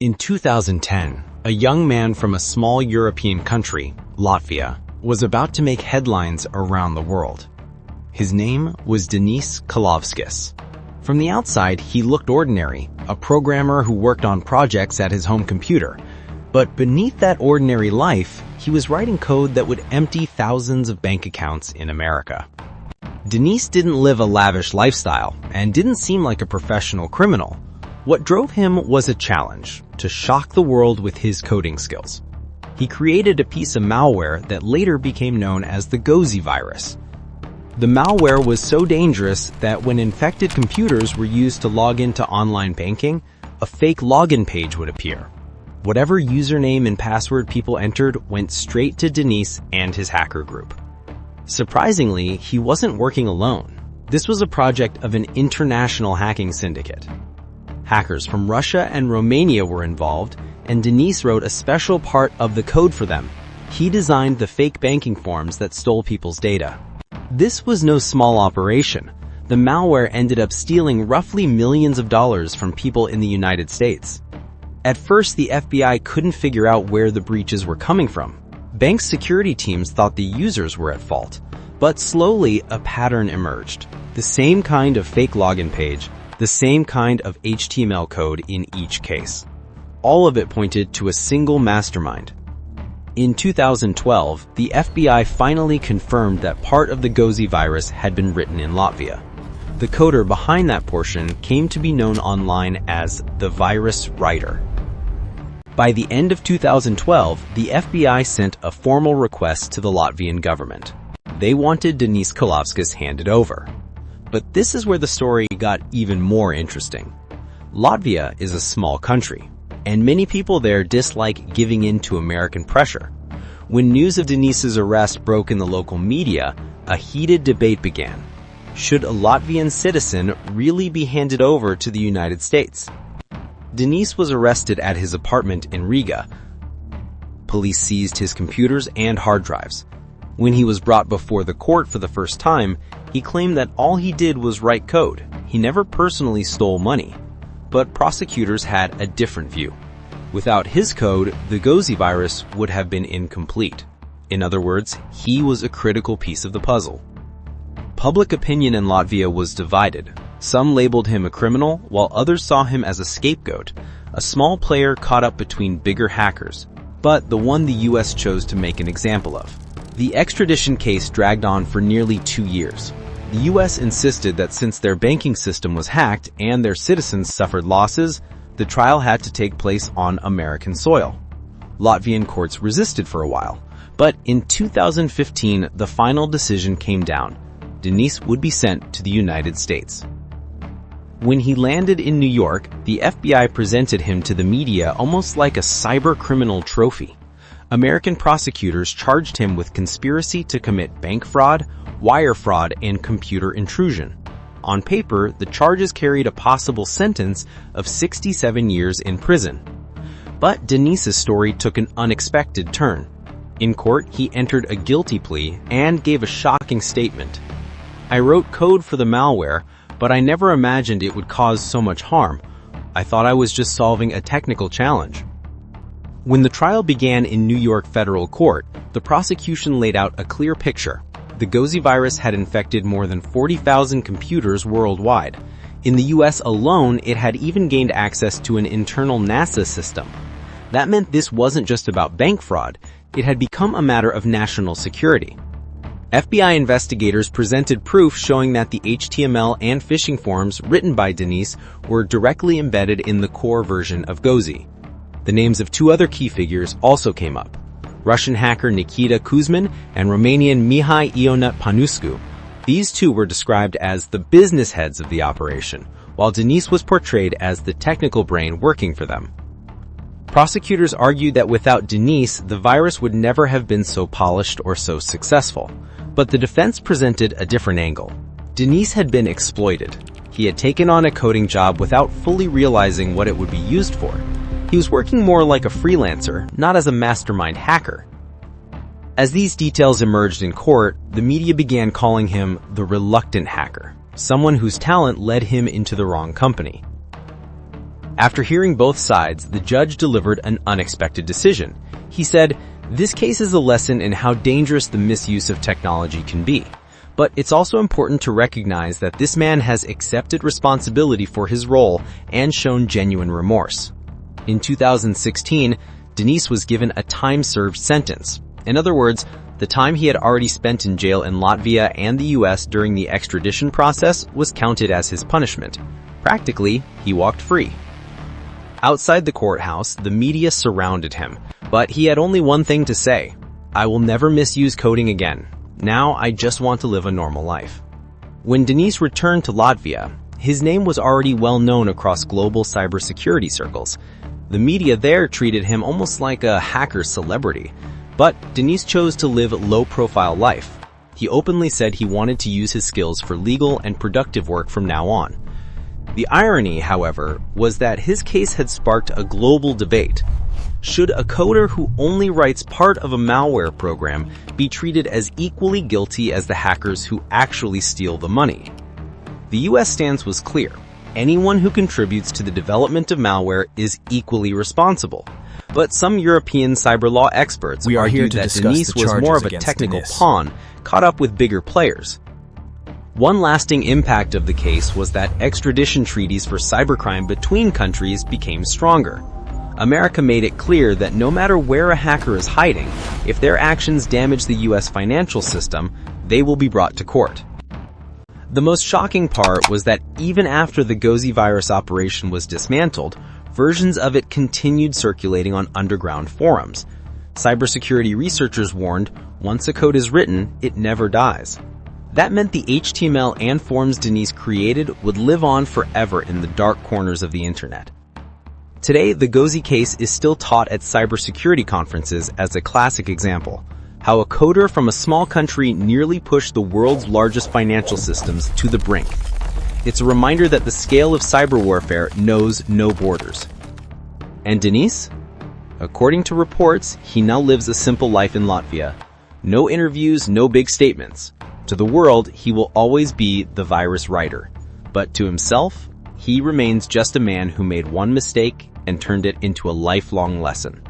In 2010, a young man from a small European country, Latvia, was about to make headlines around the world. His name was Deniss Calovskis. From the outside, he looked ordinary, a programmer who worked on projects at his home computer. But beneath that ordinary life, he was writing code that would empty thousands of bank accounts in America. Deniss didn't live a lavish lifestyle and didn't seem like a professional criminal. What drove him was a challenge to shock the world with his coding skills. He created a piece of malware that later became known as the Gozi Virus. The malware was so dangerous that when infected computers were used to log into online banking, a fake login page would appear. Whatever username and password people entered went straight to Deniss and his hacker group. Surprisingly, he wasn't working alone. This was a project of an international hacking syndicate. Hackers from Russia and Romania were involved, and Deniss wrote a special part of the code for them. He designed the fake banking forms that stole people's data. This was no small operation. The malware ended up stealing roughly millions of dollars from people in the United States. At first, the FBI couldn't figure out where the breaches were coming from. Bank security teams thought the users were at fault, but slowly a pattern emerged. The same kind of fake login page, the same kind of HTML code in each case. All of it pointed to a single mastermind. In 2012, the FBI finally confirmed that part of the Gozi virus had been written in Latvia. The coder behind that portion came to be known online as the virus writer. By the end of 2012, the FBI sent a formal request to the Latvian government. They wanted Deniss Calovskis handed over. But this is where the story got even more interesting. Latvia is a small country, and many people there dislike giving in to American pressure. When news of Deniss's arrest broke in the local media, a heated debate began. Should a Latvian citizen really be handed over to the United States? Deniss was arrested at his apartment in Riga. Police seized his computers and hard drives. When he was brought before the court for the first time, he claimed that all he did was write code. He never personally stole money. But prosecutors had a different view. Without his code, the Gozi virus would have been incomplete. In other words, he was a critical piece of the puzzle. Public opinion in Latvia was divided. Some labeled him a criminal, while others saw him as a scapegoat, a small player caught up between bigger hackers, but the one the US chose to make an example of. The extradition case dragged on for nearly 2 years. The US insisted that since their banking system was hacked and their citizens suffered losses, the trial had to take place on American soil. Latvian courts resisted for a while, but in 2015, the final decision came down. Deniss would be sent to the United States. When he landed in New York, the FBI presented him to the media almost like a cyber criminal trophy. American prosecutors charged him with conspiracy to commit bank fraud, wire fraud, and computer intrusion. On paper, the charges carried a possible sentence of 67 years in prison. But Deniss's story took an unexpected turn. In court, he entered a guilty plea and gave a shocking statement. "I wrote code for the malware, but I never imagined it would cause so much harm. I thought I was just solving a technical challenge." When the trial began in New York federal court, the prosecution laid out a clear picture. The Gozi virus had infected more than 40,000 computers worldwide. In the US alone, it had even gained access to an internal NASA system. That meant this wasn't just about bank fraud. It had become a matter of national security. FBI investigators presented proof showing that the HTML and phishing forms written by Deniss were directly embedded in the core version of Gozi. The names of 2 other key figures also came up: Russian hacker Nikita Kuzmin and Romanian Mihai Ionut Panuscu. These 2 were described as the business heads of the operation, while Deniss was portrayed as the technical brain working for them. Prosecutors argued that without Deniss, the virus would never have been so polished or so successful. But the defense presented a different angle. Deniss had been exploited. He had taken on a coding job without fully realizing what it would be used for. He was working more like a freelancer, not as a mastermind hacker. As these details emerged in court, the media began calling him the reluctant hacker, someone whose talent led him into the wrong company. After hearing both sides, the judge delivered an unexpected decision. He said, "This case is a lesson in how dangerous the misuse of technology can be. But it's also important to recognize that this man has accepted responsibility for his role and shown genuine remorse." In 2016, Deniss was given a time-served sentence. In other words, the time he had already spent in jail in Latvia and the US during the extradition process was counted as his punishment. Practically, he walked free. Outside the courthouse, the media surrounded him, but he had only one thing to say: "I will never misuse coding again. Now I just want to live a normal life." When Deniss returned to Latvia, his name was already well known across global cybersecurity circles. The media there treated him almost like a hacker celebrity. But Deniss chose to live a low-profile life. He openly said he wanted to use his skills for legal and productive work from now on. The irony, however, was that his case had sparked a global debate. Should a coder who only writes part of a malware program be treated as equally guilty as the hackers who actually steal the money? The US stance was clear. Anyone who contributes to the development of malware is equally responsible. But some European cyber law experts argued that Deniss was more of a technical pawn caught up with bigger players. One lasting impact of the case was that extradition treaties for cybercrime between countries became stronger. America made it clear that no matter where a hacker is hiding, if their actions damage the US financial system, they will be brought to court. The most shocking part was that even after the Gozi Virus operation was dismantled, versions of it continued circulating on underground forums. Cybersecurity researchers warned, once a code is written, it never dies. That meant the HTML and forms Deniss created would live on forever in the dark corners of the internet. Today, the Gozi case is still taught at cybersecurity conferences as a classic example. How a coder from a small country nearly pushed the world's largest financial systems to the brink. It's a reminder that the scale of cyber warfare knows no borders. And Deniss? According to reports, he now lives a simple life in Latvia. No interviews, no big statements. To the world, he will always be the virus writer. But to himself, he remains just a man who made one mistake and turned it into a lifelong lesson.